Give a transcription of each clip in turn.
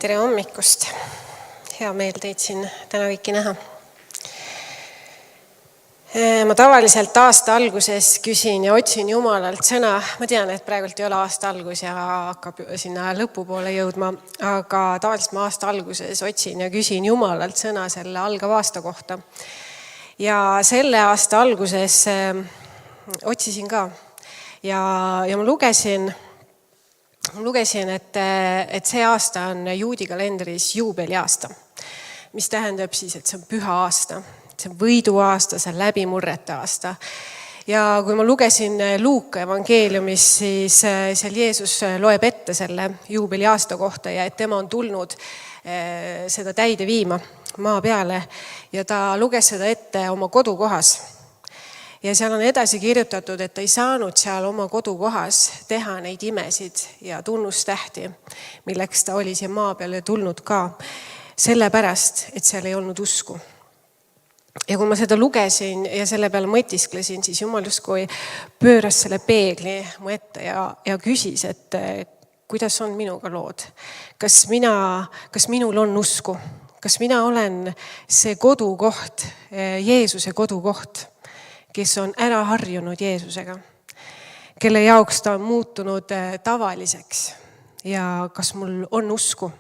Tere hommikust! Hea meel teid siin täna kõiki näha. Ma tavaliselt aasta alguses küsin ja otsin Jumalalt sõna. Ma tean, et praegult ei ole aasta algus ja hakkab sinna lõpupoole jõudma, aga tavaliselt ma aasta alguses otsin ja küsin Jumalalt sõna selle algava aasta kohta. Ja selle aasta alguses otsisin ka ja ma lugesin, et see aasta on juudi kalendris juubeliaasta, mis tähendab siis, et see on püha aasta, see on võiduaasta, see on läbimurrete aasta. Ja kui ma lugesin Luuka evangeeliumis, siis seal Jeesus loeb ette selle juubeliaasta kohta ja et tema on tulnud seda täide viima maa peale ja ta luges seda ette oma kodukohas. Ja seal on edasi kirjutatud, et ta ei saanud seal oma kodukohas teha neid imesid ja tunnustähti, milleks ta oli siia maa peale tulnud ka, sellepärast, et seal ei olnud usku. Ja kui ma seda lugesin ja selle peale mõtisklesin, siis Jumal justkui pööras selle peegli mu ette ja küsis, et kuidas on minuga lood. Kas minul on usku? Kas mina olen see kodukoht, Jeesuse kodukoht, kes on ära harjunud Jeesusega, kelle jaoks ta on muutunud tavaliseks ja kas mul on usku.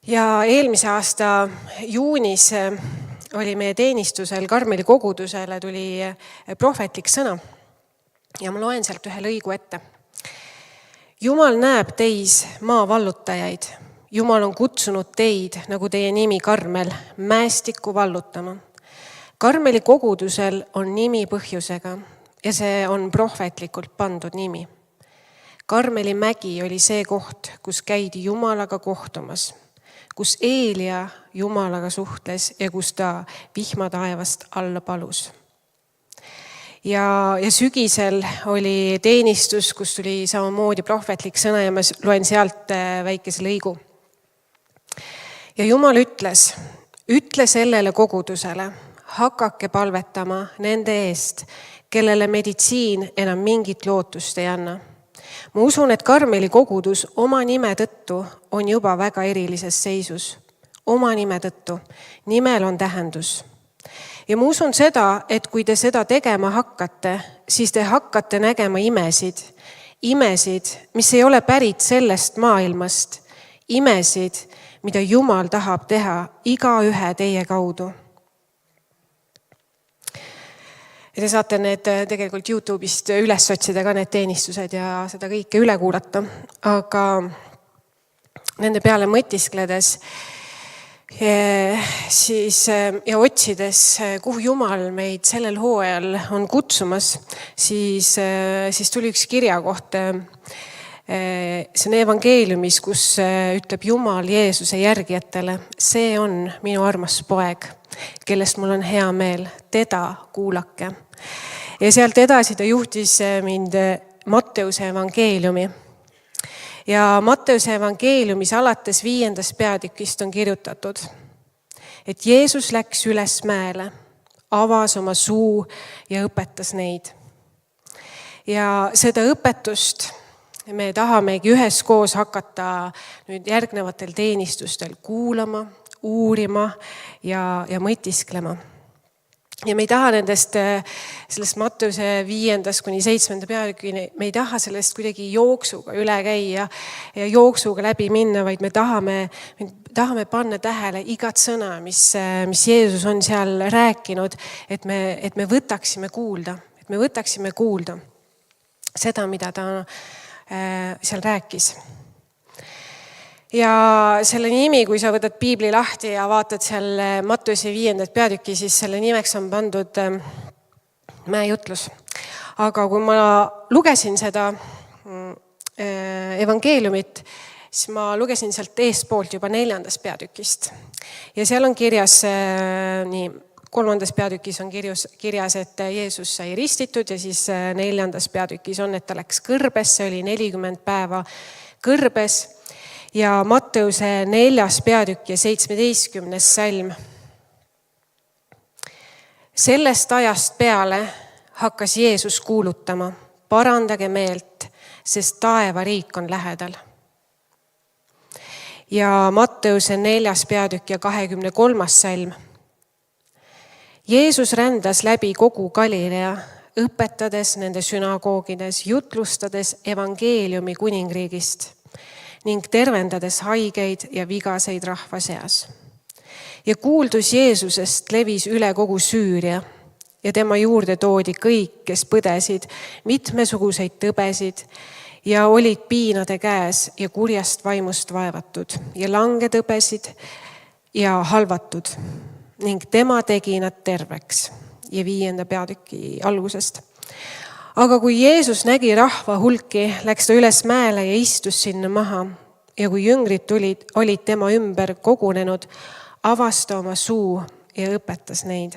Ja eelmise aasta juunis oli meie teenistusel Karmeli kogudusele tuli prohvetlik sõna ja ma loen sealt ühe lõigu ette. Jumal näeb teis maa vallutajaid. Jumal on kutsunud teid, nagu teie nimi Karmel, mäestikku vallutama. Karmeli kogudusel on nimi põhjusega ja see on prohvetlikult pandud nimi. Karmeli mägi oli see koht, kus käidi Jumalaga kohtumas, kus Eelia Jumalaga suhtles ja kus ta vihmataevast alla palus. Ja sügisel oli teenistus, kus tuli samamoodi prohvetlik sõna ja ma loen sealt väikese lõigu. Ja Jumal ütles, ütle sellele kogudusele, hakake palvetama nende eest, kellele meditsiin enam mingit lootust ei anna. Ma usun, et Karmeli kogudus oma nime tõttu on juba väga erilises seisus. Oma nime tõttu. Nimel on tähendus. Ja ma usun seda, et kui te seda tegema hakkate, siis te hakkate nägema imesid. Imesid, mis ei ole pärit sellest maailmast. Imesid, mida Jumal tahab teha igaühe teie kaudu. Ja te saate need tegelikult YouTube'ist üles otsida ka need teenistused ja seda kõike üle kuulata. Aga nende peale mõtiskledes siis, ja otsides, kuhu Jumal meid sellel hooajal on kutsumas, siis tuli üks kirjakoht. See on evangeeliumis, kus ütleb Jumal Jeesuse järgijatele, see on minu armas poeg, kellest mul on hea meel, teda kuulake. Ja sealt edasi ta juhtis mind Matteuse evangeeliumi. Ja Matteuse evangeeliumis alates 5. peatükist on kirjutatud, et Jeesus läks üles mäele, avas oma suu ja õpetas neid. Ja seda õpetust me tahamegi üheskoos hakata nüüd järgnevatel teenistustel kuulama, uurima ja mõtisklema. Ja me ei taha sellest Matteuse 5. kuni 7. peatükini, me ei taha sellest kuidagi jooksuga üle käia ja jooksuga läbi minna, vaid me tahame panna tähele igat sõna, mis Jeesus on seal rääkinud, et me võtaksime kuulda seda, mida ta seal rääkis. Ja selle nimi, kui sa võtad piibli lahti ja vaatad seal Matteuse 5. peatüki, siis selle nimeks on pandud mäejutlus. Aga kui ma lugesin seda evangeeliumit, siis ma lugesin sealt eespoolt juba 4. peatükist. Ja seal on kirjas, 3. peatükis on kirjas, et Jeesus sai ristitud ja siis 4. peatükis on, et ta läks kõrbes, see oli 40 päeva kõrbes. Ja Matteuse 4. peatükk ja 17. salm. Sellest ajast peale hakkas Jeesus kuulutama, parandage meelt, sest taevariik on lähedal. ja Matteuse 4. peatükk ja 23. salm. Jeesus rändas läbi kogu Galilea, õpetades nende sünagoogides, jutlustades evangeeliumi kuningriigist ning tervendades haigeid ja vigaseid rahva seas. Ja kuuldus Jeesusest levis üle kogu Süüria ja tema juurde toodi kõik, kes põdesid mitmesuguseid tõbesid ja olid piinade käes ja kurjast vaimust vaevatud ja langetõbesid ja halvatud ning tema tegi nad terveks. Ja 5. peatüki algusest. Aga kui Jeesus nägi rahva hulki, läks ta üles mäele ja istus sinna maha. Ja kui jüngrid olid tema ümber kogunenud, avas ta oma suu ja õpetas neid.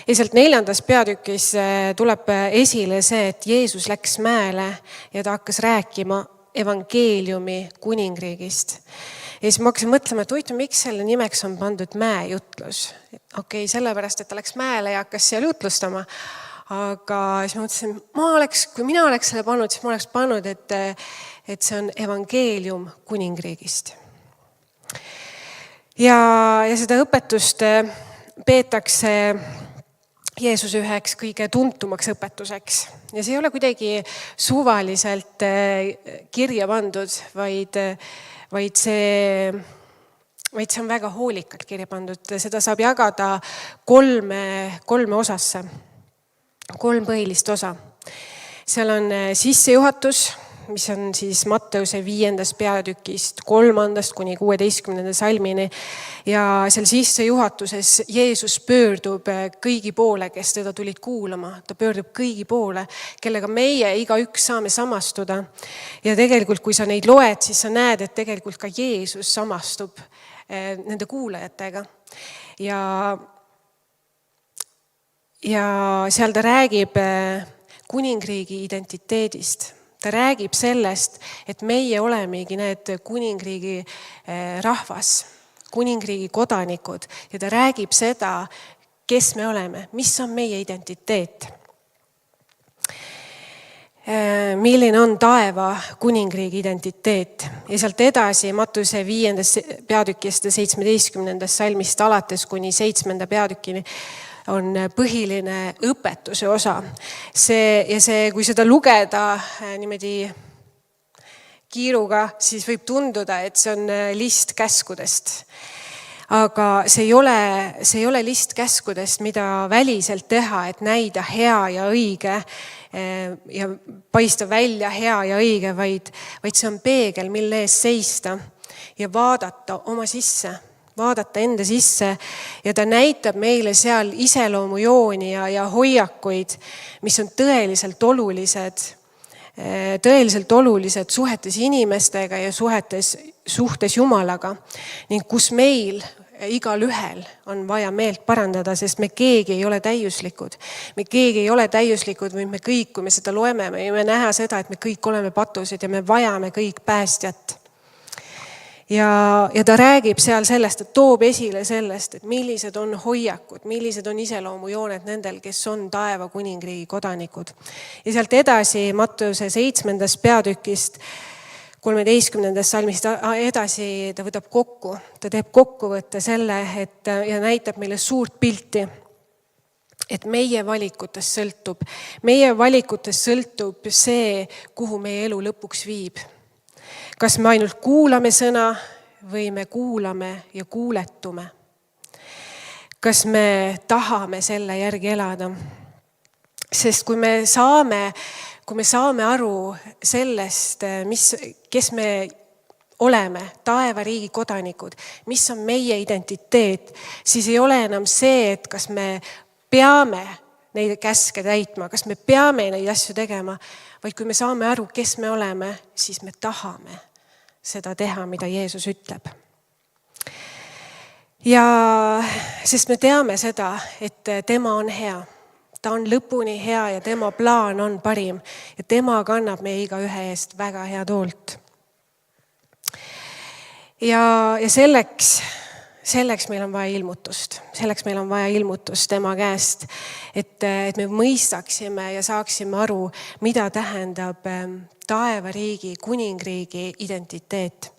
Ja sealt 4. peatükis tuleb esile see, et Jeesus läks mäele ja ta hakkas rääkima evangeeliumi kuningriigist. Ja siis ma hakkasin mõtlema, et huvitav, miks selle nimeks on pandud mäejutlus. Okei, sellepärast, et ta läks mäele ja hakkas seal jutlustama. Aga siis ma mõtlesin, kui mina oleks selle pannud, siis ma oleks pannud, et see on evangeelium kuningriigist. Ja seda õpetust peetakse Jeesuse üheks kõige tuntumaks õpetuseks. Ja see ei ole kuidagi suvaliselt kirja pandud, vaid see on väga hoolikalt kirja pandud. Seda saab jagada kolme osasse, 3 põhilist osa. Seal on sissejuhatus, mis on siis Matteuse 5. peatükist 3. kuni 16. salmini. Ja seal sissejuhatuses Jeesus pöördub kõigi poole, kes teda tulid kuulama. Ta pöördub kõigi poole, kellega meie igaüks saame samastuda. Ja tegelikult, kui sa neid loed, siis sa näed, et tegelikult ka Jeesus samastub nende kuulajatega. Ja seal ta räägib kuningriigi identiteedist. Ta räägib sellest, et meie olemegi need kuningriigi rahvas, kuningriigi kodanikud. Ja ta räägib seda, kes me oleme, mis on meie identiteet. Milline on taeva kuningriigi identiteet. Ja sealt edasi Matteuse 5. peatükist ja 17. salmist alates kuni 7. peatükini on põhiline õpetuse osa. Kui seda lugeda niimoodi kiiruga, siis võib tunduda, et see on list käskudest. Aga see ei ole list käskudest, mida väliselt teha, et näida hea ja õige ja paista välja hea ja õige, vaid see on peegel, mille ees seista ja vaadata oma sisse. Vaadata enda sisse ja ta näitab meile seal iseloomujooni ja hoiakuid, mis on tõeliselt olulised suhetes inimestega ja suhtes Jumalaga ning kus meil igal ühel on vaja meelt parandada, sest me keegi ei ole täiuslikud. Me keegi ei ole täiuslikud või me kõik, kui me seda loeme, me võime näha seda, et me kõik oleme patused ja me vajame kõik päästjat. Ja ta räägib seal sellest, et toob esile sellest, et millised on hoiakud, millised on iseloomujooned nendel, kes on taeva kuningriigi kodanikud. Ja sealt edasi Matteuse 7. peatükist 13. salmist edasi ta võtab kokku. Ta teeb kokkuvõtte selle ja näitab meile suurt pilti, et meie valikutest sõltub see, kuhu meie elu lõpuks viib. Kas me ainult kuulame sõna või me kuulame ja kuuletume? Kas me tahame selle järgi elada? Sest kui me saame aru sellest, kes me oleme, taevariigi kodanikud, mis on meie identiteet, siis ei ole enam see, et kas me peame neid käske täitma, kas me peame neid asju tegema, vaid kui me saame aru, kes me oleme, siis me tahame seda teha, mida Jeesus ütleb. Ja sest me teame seda, et tema on hea. Ta on lõpuni hea ja tema plaan on parim ja tema kannab meie igaühe eest väga head hoolt. Ja selleks meil on vaja ilmutust. Selleks meil on vaja ilmutust tema käest, et me mõistaksime ja saaksime aru, mida tähendab taevariigi, kuningriigi identiteet.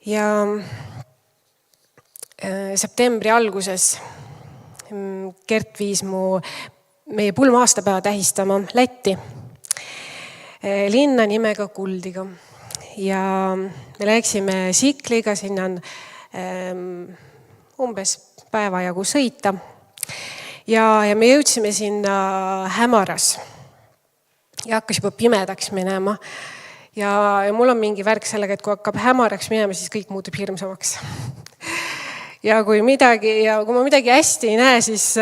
Ja septembri alguses Gert viis meie pulma aastapäeva tähistama Lätti linna nimega Kuldiga. Ja me läksime sikliga, sinna on umbes päeva jagu sõita. Ja me jõudsime sinna hämaras. Ja hakkas juba pimedaks minema. Ja mul on mingi värk sellega, et kui hakkab hämaraks minema, siis kõik muutub hirmsamaks. Ja kui ma midagi hästi ei näe, siis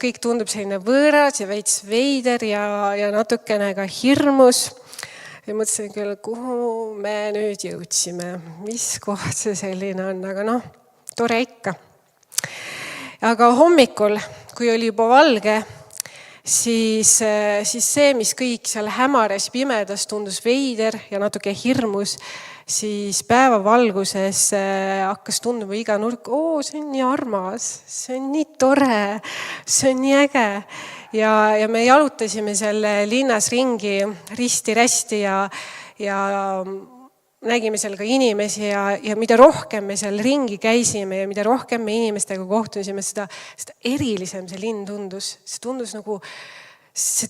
kõik tundub selline võõras ja veits veider ja natukene ka hirmus. Ja mõtlesin küll, kuhu me nüüd jõudsime, mis koht see selline on, aga tore ikka. Aga hommikul, kui oli juba valge, siis see, mis kõik seal hämaras pimedas tundus veider ja natuke hirmus, siis päevavalguses hakkas tunduma iga nurk, see on nii armas, see on nii tore, see on nii äge. Ja me jalutasime selle linnas ringi risti-rästi ja nägime seal ka inimesi ja mida rohkem me seal ringi käisime ja mida rohkem me inimestega kohtusime, seda erilisem see linn tundus. See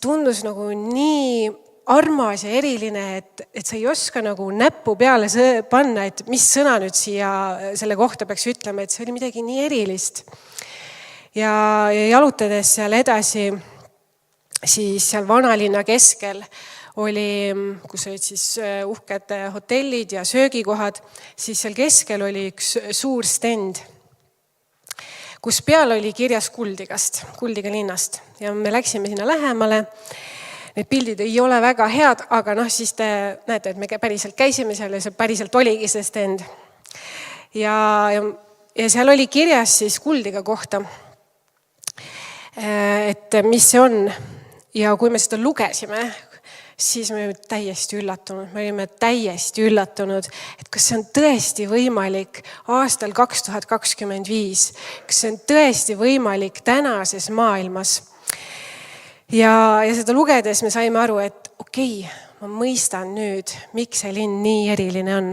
tundus nagu nii armas ja eriline, et sa ei oska nagu näppu peale panna, et mis sõna nüüd siia selle kohta peaks ütlema, et see oli midagi nii erilist. Ja jalutades seal edasi, siis seal vanalinna keskel oli, kus olid siis uhked hotellid ja söögikohad, siis seal keskel oli üks suur stend, kus peal oli kirjas Kuldiga linnast. Ja me läksime sinna lähemale. Need pildid ei ole väga head, aga siis te näete, et me päriselt käisime seal ja see päriselt oligi see stend. Ja seal oli kirjas siis Kuldiga kohta, et mis see on. Ja kui me seda lugesime, siis me olime täiesti üllatunud. Me olime täiesti üllatunud, et kas see on tõesti võimalik aastal 2025, kas see on tõesti võimalik tänases maailmas. Ja seda lugedes me saime aru, et okei, ma mõistan nüüd, miks see linn nii eriline on.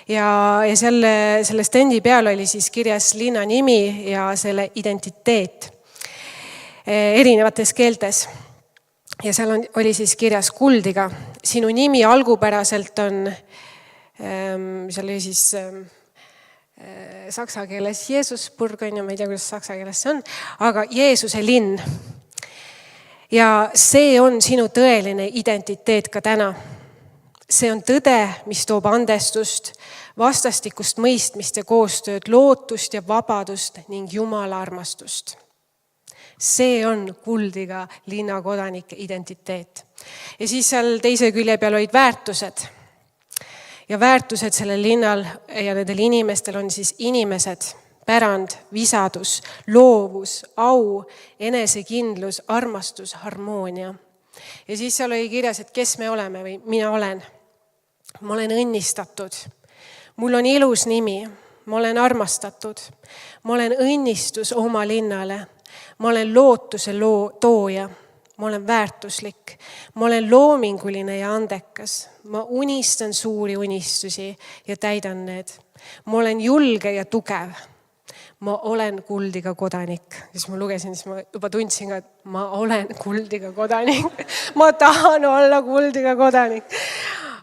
Ja selle stendi peal oli siis kirjas linna nimi ja selle identiteet erinevates keeltes. Ja seal oli siis kirjas Kuldiga. Sinu nimi algupäraselt on, seal oli siis saksa keeles Jeesusburg, ma ei tea, kuidas saksa keeles see on, aga Jeesuse linn. Ja see on sinu tõeline identiteet ka täna. See on tõde, mis toob andestust, vastastikust mõistmist ja koostööd, lootust ja vabadust ning Jumala armastust. See on Kuldiga linna kodanike identiteet. Ja siis seal teise külje peal olid väärtused. Ja väärtused sellel linnal ja nendel inimestel on siis inimesed, pärand, visadus, loovus, au, enesekindlus, armastus, harmoonia. Ja siis seal oli kirjas, et kes me oleme või mina olen. Ma olen õnnistatud. Mul on ilus nimi. Ma olen armastatud. Ma olen õnnistus oma linnale. Ma olen lootuse tooja. Ma olen väärtuslik. Ma olen loominguline ja andekas. Ma unistan suuri unistusi ja täidan need. Ma olen julge ja tugev. Ma olen Kuldiga kodanik. Siis ma lugesin, siis ma juba tundsin ka, et ma olen Kuldiga kodanik. Ma tahan olla Kuldiga kodanik.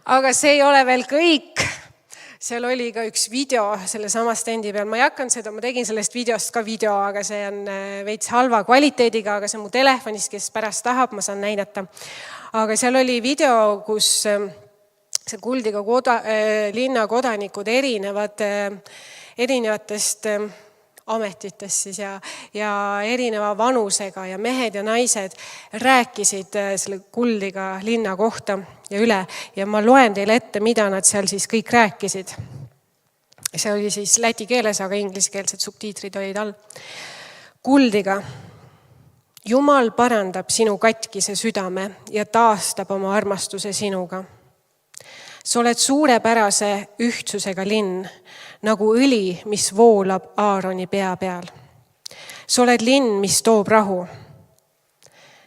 Aga see ei ole veel kõik. Seal oli ka üks video selle sama stendi peal. Ma ei hakanud seda, ma tegin sellest videost ka video, aga see on veits halva kvaliteediga, aga see on mu telefonist, kes pärast tahab, ma saan näidata. Aga seal oli video, kus see Kuldiga linna kodanikud erinevatest ametitest siis ja erineva vanusega ja mehed ja naised rääkisid selle Kuldiga linna kohta ja üle. Ja ma loen teile ette, mida nad seal siis kõik rääkisid. See oli siis läti keeles, aga ingliskeelsed subtiitrid olid all. Kuldiga. Jumal parandab sinu katkise südame ja taastab oma armastuse sinuga. Sa oled suurepärase ühtsusega linn, nagu õli, mis voolab Aaroni pea peal. Sa oled linn, mis toob rahu.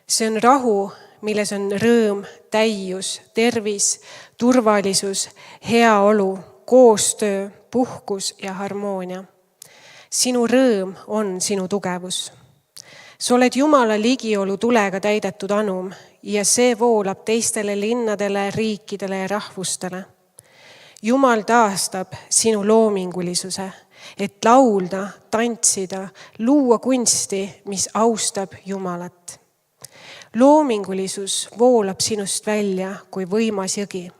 See on rahu, milles on rõõm, täius, tervis, turvalisus, heaolu, koostöö, puhkus ja harmoonia. Sinu rõõm on sinu tugevus. Sa oled Jumala ligiolu tulega täidetud anum ja see voolab teistele linnadele, riikidele ja rahvustele. Jumal taastab sinu loomingulisuse, et laulda, tantsida, luua kunsti, mis austab Jumalat. Loomingulisus voolab sinust välja kui võimas jõgi.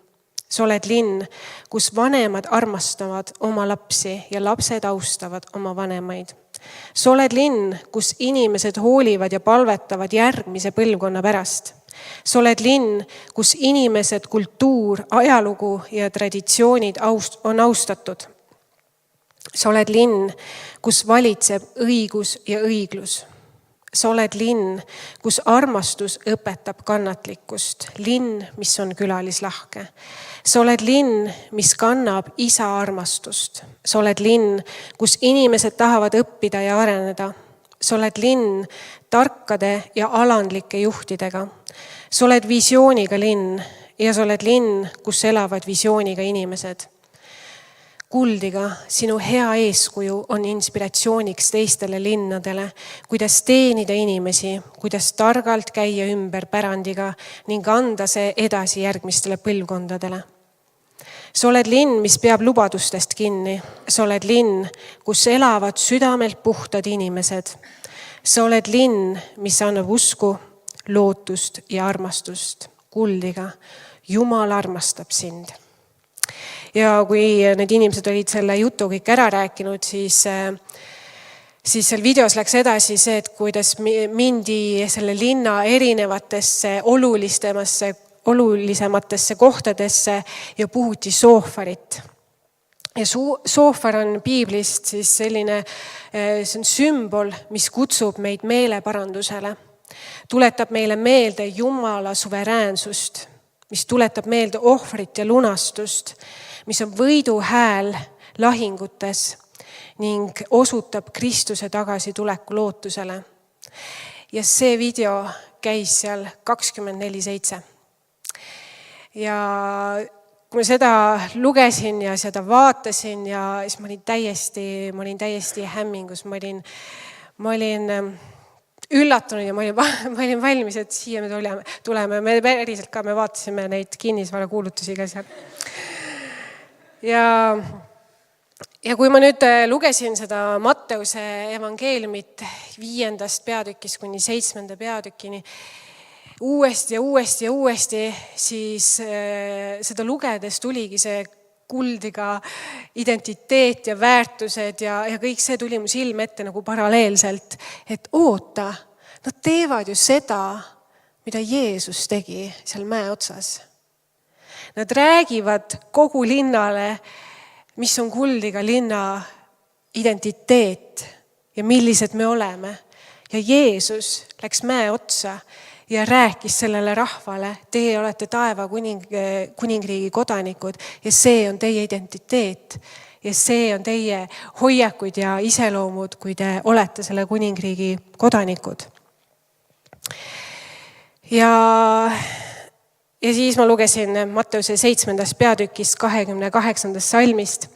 Sa oled linn, kus vanemad armastavad oma lapsi ja lapsed austavad oma vanemaid. Sa oled linn, kus inimesed hoolivad ja palvetavad järgmise põlvkonna pärast. Sa oled linn, kus inimesed, kultuur, ajalugu ja traditsioonid on austatud. Sa oled linn, kus valitseb õigus ja õiglus. Sa oled linn, kus armastus õpetab kannatlikkust. Linn, mis on külalislahke. Sa oled linn, mis kannab isa armastust. Sa oled linn, kus inimesed tahavad õppida ja areneda. Sa oled linn tarkade ja alandlike juhtidega. Sa oled visiooniga linn ja sa oled linn, kus elavad visiooniga inimesed. Kuldiga, sinu hea eeskuju on inspiratsiooniks teistele linnadele, kuidas teenida inimesi, kuidas targalt käia ümber pärandiga ning anda see edasi järgmistele põlvkondadele. Sa oled linn, mis peab lubadustest kinni. Sa oled linn, kus elavad südamelt puhtad inimesed. Sa oled linn, mis annab usku, lootust ja armastust. Kuldiga, Jumal armastab sind. Ja kui need inimesed olid selle jutu kõik ära rääkinud, siis seal videos läks edasi see, et kuidas mindi selle linna erinevatesse olulisematesse kohtadesse ja puhuti soofarit. Ja soofar on piiblist siis selline, see on sümbol, mis kutsub meid meeleparandusele. Tuletab meile meelde Jumala suveräänsust, mis tuletab meelde ohvrit ja lunastust, mis on võidu hääl lahingutes ning osutab Kristuse tagasituleku lootusele. Ja see video käis seal 24/7. Ja kui ma seda lugesin ja seda vaatasin ja siis ma olin täiesti hämmingus, ma olin üllatunud ja ma olin valmis, et siia me tuleme. Me päriselt ka, me vaatasime neid kinnisvarakuulutusi ka seal. Ja kui ma nüüd lugesin seda Matteuse evangeeliumit 5. peatükist kuni 7. peatükini uuesti, siis seda lugedes tuligi see kuldiga identiteet ja väärtused ja kõik see tuli mu silme ette nagu paralleelselt, et oota, nad teevad ju seda, mida Jeesus tegi seal mäe otsas. Nad räägivad kogu linnale, mis on kuldiga linna identiteet ja millised me oleme. Ja Jeesus läks mäe otsa ja rääkis sellele rahvale, teie olete taeva kuningriigi kodanikud ja see on teie identiteet. Ja see on teie hoiakud ja iseloomud, kui te olete selle kuningriigi kodanikud. Ja siis ma lugesin Matteuse 7. peatükist 28. salmist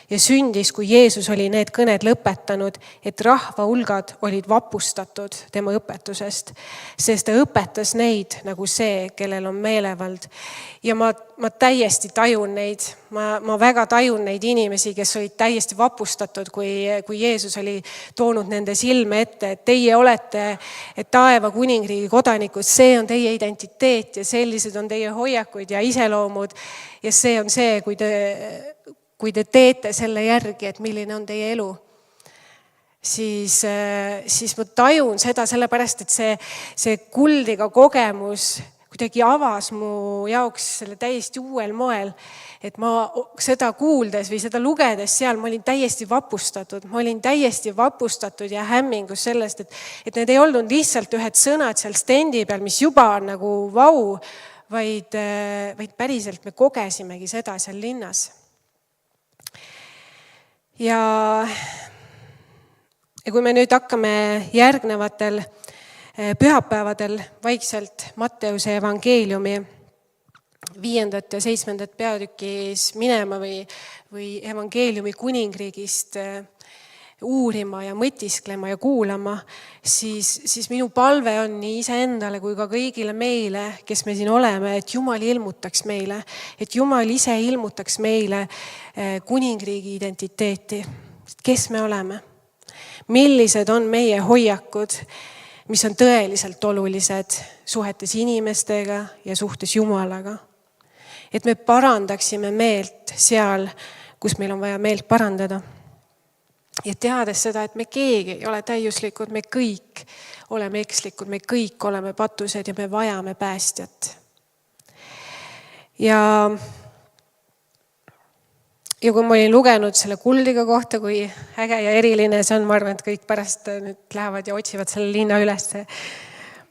ja sündis, kui Jeesus oli need kõned lõpetanud, et rahva hulgad olid vapustatud tema õpetusest, sest ta õpetas neid nagu see, kellel on meelevald. Ja ma täiesti tajun neid, ma väga tajun neid inimesi, kes olid täiesti vapustatud, kui Jeesus oli toonud nende silme ette, et teie olete taeva kuningriigi kodanikud, see on teie identiteet ja sellised on teie hoiakud ja iseloomud ja see on see, kui te teete selle järgi, et milline on teie elu, siis ma tajun seda sellepärast, et see kuldiga kogemus kuidagi avas mu jaoks selle täiesti uuel moel, et ma seda kuuldes või seda lugedes seal, ma olin täiesti vapustatud ja hämmingus sellest, et need ei olnud lihtsalt ühed sõnad seal stendi peal, mis juba on nagu vau, vaid päriselt me kogesimegi seda seal linnas. Ja kui me nüüd hakkame järgnevatel pühapäevadel vaikselt Matteuse evangeeliumi 5. ja 7. peatükis minema või evangeeliumi kuningriigist uurima ja mõtisklema ja kuulama, siis minu palve on nii iseendale kui ka kõigile meile, kes me siin oleme, et Jumal ilmutaks meile, et Jumal ise ilmutaks meile kuningriigi identiteeti. Kes me oleme? Millised on meie hoiakud, mis on tõeliselt olulised suhetes inimestega ja suhtes Jumalaga? Et me parandaksime meelt seal, kus meil on vaja meelt parandada. Ja teades seda, et me keegi ei ole täiuslikud, me kõik oleme ekslikud, me kõik oleme patused ja me vajame päästjat. Ja kui ma olin lugenud selle kuldiga kohta, kui äge ja eriline see on, ma arvan, et kõik pärast nüüd lähevad ja otsivad selle linna üles.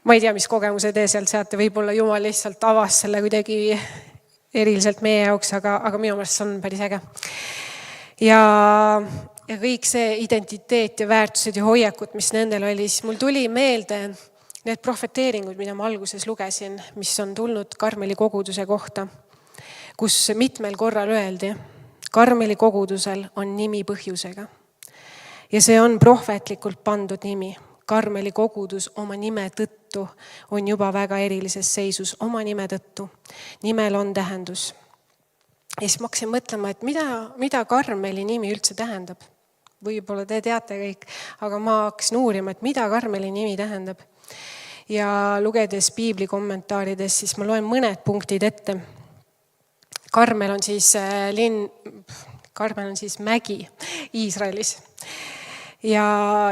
Ma ei tea, mis kogemuse te sealt saate, võib-olla Jumal lihtsalt avas selle kuidagi eriliselt meie jaoks, aga minu meelest see on päris äge. Ja kõik see identiteet ja väärtused ja hoiakud, mis nendel oli, siis mul tuli meelde need profeteeringud, mida ma alguses lugesin, mis on tulnud Karmeli koguduse kohta, kus mitmel korral öeldi, Karmeli kogudusel on nimi põhjusega. Ja see on prohvetlikult pandud nimi. Karmeli kogudus oma nime tõttu on juba väga erilises seisus, oma nime tõttu. Nimel on tähendus. Ja siis ma hakkasin mõtlema, et mida Karmeli nimi üldse tähendab. Võib-olla te teate kõik, aga ma hakkasin uurima, et mida Karmeli nimi tähendab. Ja lugedes piibli kommentaarides, siis ma loen mõned punktid ette. Karmel on siis mägi Iisraelis. Ja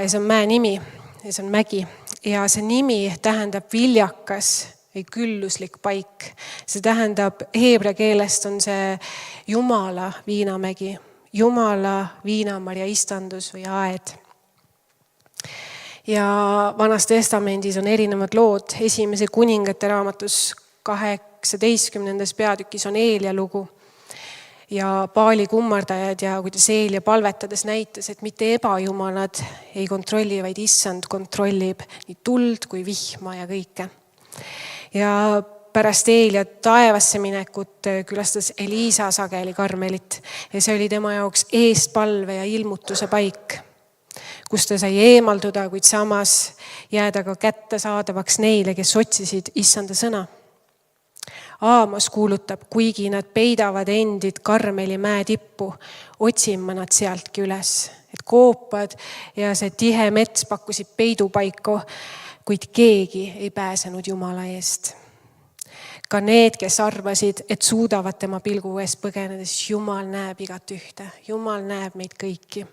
see on mäe nimi, ja see on mägi. Ja see nimi tähendab viljakas või külluslik paik. See tähendab, heebrea keelest on see Jumala viinamägi. Jumala viinamarja istandus või aed. Ja Vanas Testamendis on erinevad lood. Esimese kuningate raamatus 18. peatükis on Eelia lugu ja Paali kummardajad ja kuidas Eelia palvetades näitas, et mitte ebajumalad ei kontrolli, vaid issand kontrollib nii tuld kui vihma ja kõike. Ja pärast Eelia taevasse minekut külastas Eliisa sageli Karmelit ja see oli tema jaoks eestpalve ja ilmutuse paik, kus ta sai eemalduda, kuid samas jääda ka kättesaadavaks neile, kes otsisid issanda sõna. Aamos kuulutab, kuigi nad peidavad endid Karmeli mäe tippu, otsin ma nad sealtki üles, et koopad ja see tihe mets pakkusid peidupaiku, kuid keegi ei pääsenud Jumala eest. Ka need, kes arvasid, et suudavad tema pilgu eest põgenedes, Jumal näeb igat ühte. Jumal näeb meid kõiki.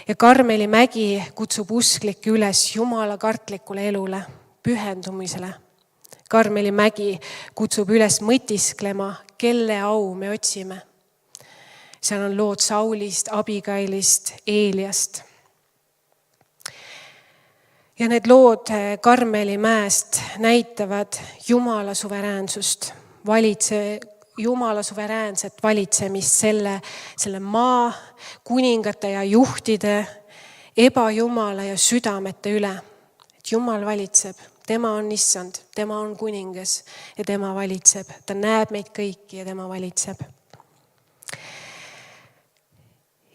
Ja Karmeli mägi kutsub usklikke üles Jumala kartlikule elule, pühendumisele. Karmeli mägi kutsub üles mõtisklema, kelle au me otsime. Seal on lood Saulist, Abigailist, Eeliast. Ja need lood Karmeli mäest näitavad Jumala suveräänsust, Jumala suveräänset valitsemist selle maa, kuningate ja juhtide, ebajumala ja südamete üle. Et Jumal valitseb, tema on issand, tema on kuningas ja tema valitseb. Ta näeb meid kõiki ja tema valitseb.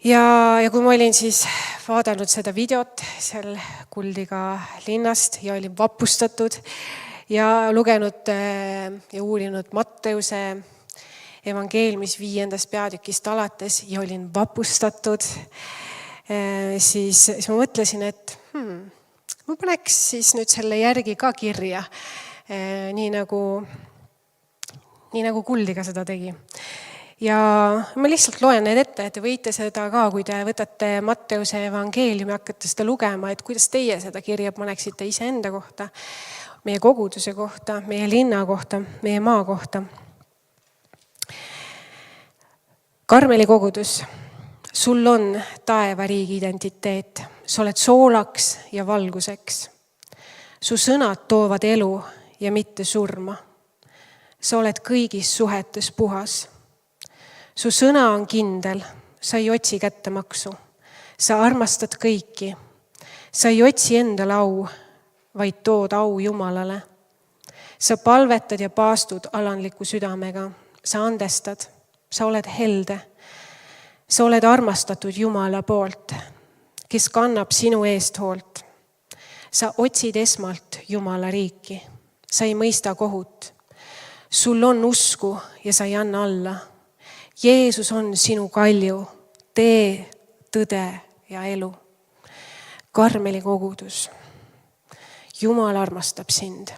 Ja kui ma olin siis vaadanud seda videot seal Kuldiga linnast ja olin vapustatud ja lugenud ja uurinud Matteuse evangeeliumis 5. peatükist alates ja olin vapustatud, siis ma mõtlesin, et ma paneks siis nüüd selle järgi ka kirja, nii nagu Kuldiga seda tegi. Ja ma lihtsalt loen need ette, et te võite seda ka, kui te võtate Matteuse evangeeliumi, hakkate seda lugema, et kuidas teie seda kirja paneksite iseenda kohta, meie koguduse kohta, meie linna kohta, meie maa kohta. Karmeli kogudus, sul on taevariigi identiteet, sa oled soolaks ja valguseks. Su sõnad toovad elu ja mitte surma. Sa oled kõigis suhetes puhas. Su sõna on kindel, sa ei otsi kättemaksu, sa armastad kõiki, sa ei otsi endale au, vaid tood au Jumalale. Sa palvetad ja paastud alandliku südamega. Sa andestad, sa oled helde. Sa oled armastatud Jumala poolt, kes kannab sinu eest hoolt. Sa otsid esmalt Jumala riiki. Sa ei mõista kohut. Sul on usku ja sa ei anna alla. Jeesus on sinu kalju, tee, tõde ja elu. Karmeli kogudus. Jumal armastab sind.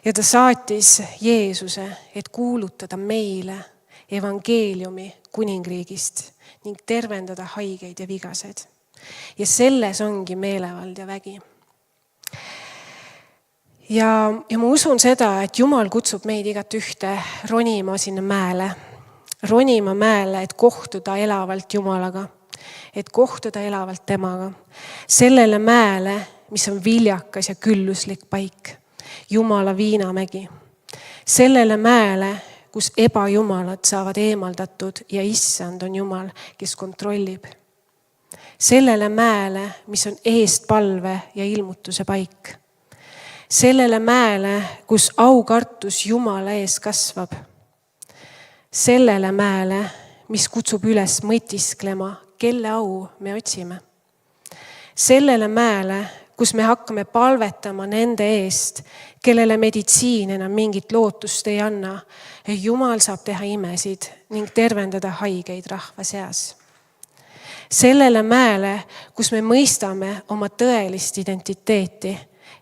Ja ta saatis Jeesuse, et kuulutada meile evangeeliumi kuningriigist ning tervendada haigeid ja vigased. Ja selles ongi meelevald ja vägi. Ja ma usun seda, et Jumal kutsub meid igat ühte ronima sinna mäele. Ronima mäele, et kohtuda elavalt Jumalaga. Et kohtuda elavalt temaga. Sellele mäele, mis on viljakas ja külluslik paik. Jumala viinamägi. Sellele mäele, kus ebajumalad saavad eemaldatud ja issand on Jumal, kes kontrollib. Sellele mäele, mis on eestpalve ja ilmutuse paik. Sellele mäele, kus aukartus Jumala ees kasvab. Sellele mäele, mis kutsub üles mõtisklema, kelle au me otsime. Sellele mäele, kus me hakkame palvetama nende eest, kellele meditsiin enam mingit lootust ei anna. Jumal saab teha imesid ning tervendada haigeid rahva seas. Sellele mäele, kus me mõistame oma tõelist identiteeti,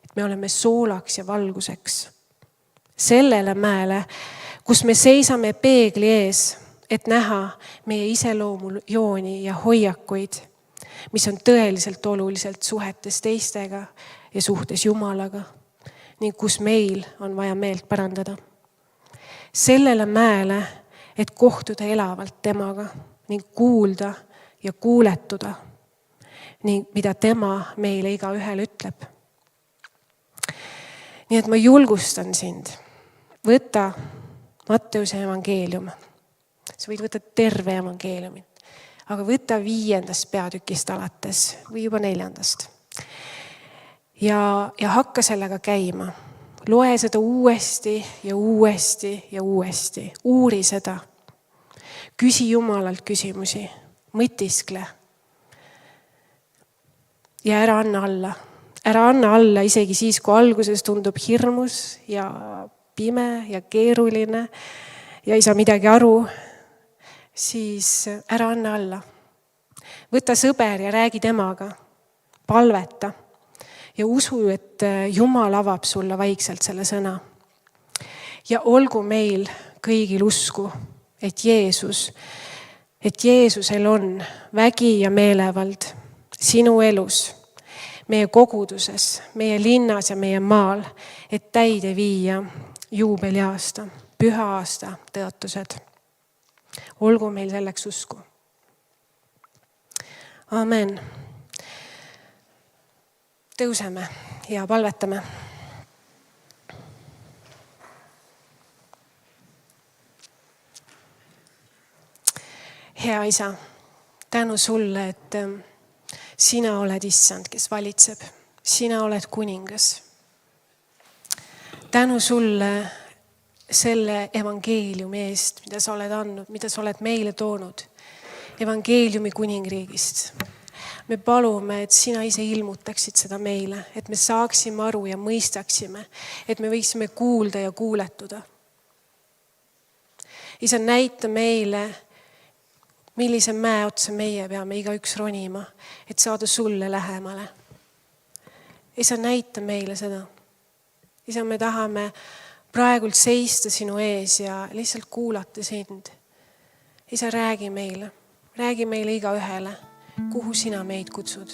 et me oleme soolaks ja valguseks. Sellele mäele, kus me seisame peegli ees, et näha meie iseloomujooni ja hoiakuid, mis on tõeliselt oluliselt suhetes teistega ja suhtes Jumalaga ning kus meil on vaja meelt parandada. Sellele mäele, et kohtuda elavalt temaga ning kuulda ja kuuletuda ning mida tema meile igaühel ütleb. Nii et ma julgustan sind, võta Matteuse evangeelium. Sa võid võtta terve evangeeliumi, aga võta 5. peatükist alates või juba 4. Ja hakka sellega käima. Loe seda uuesti ja uuesti ja uuesti. Uuri seda. Küsi Jumalalt küsimusi. Mõtiskle. Ja ära anna alla. Ära anna alla isegi siis, kui alguses tundub hirmus ja pime ja keeruline ja ei saa midagi aru, siis ära anna alla. Võta sõber ja räägi temaga. Palveta. Ja usu, et Jumal avab sulle vaikselt selle sõna. Ja olgu meil kõigil usku, et Jeesusel on vägi ja meelevald sinu elus, meie koguduses, meie linnas ja meie maal, et täide viia juubeliaasta, püha aasta tõotused. Olgu meil selleks usku. Amen. Tõuseme ja palvetame. Hea Isa, tänu sulle, et sina oled issand, kes valitseb. Sina oled kuningas. Tänu sulle selle evangeeliumi eest, mida sa oled andnud, mida sa oled meile toonud. Evangeeliumi kuningriigist. Me palume, et sina ise ilmutaksid seda meile, et me saaksime aru ja mõistaksime, et me võiksime kuulda ja kuuletuda. Isa, näita meile, millise mäe otsa meie peame igaüks ronima, et saada sulle lähemale. Isa, näita meile seda. Isa, me tahame praegult seista sinu ees ja lihtsalt kuulata sind. Isa, räägi meile igaühele, kuhu sina meid kutsud.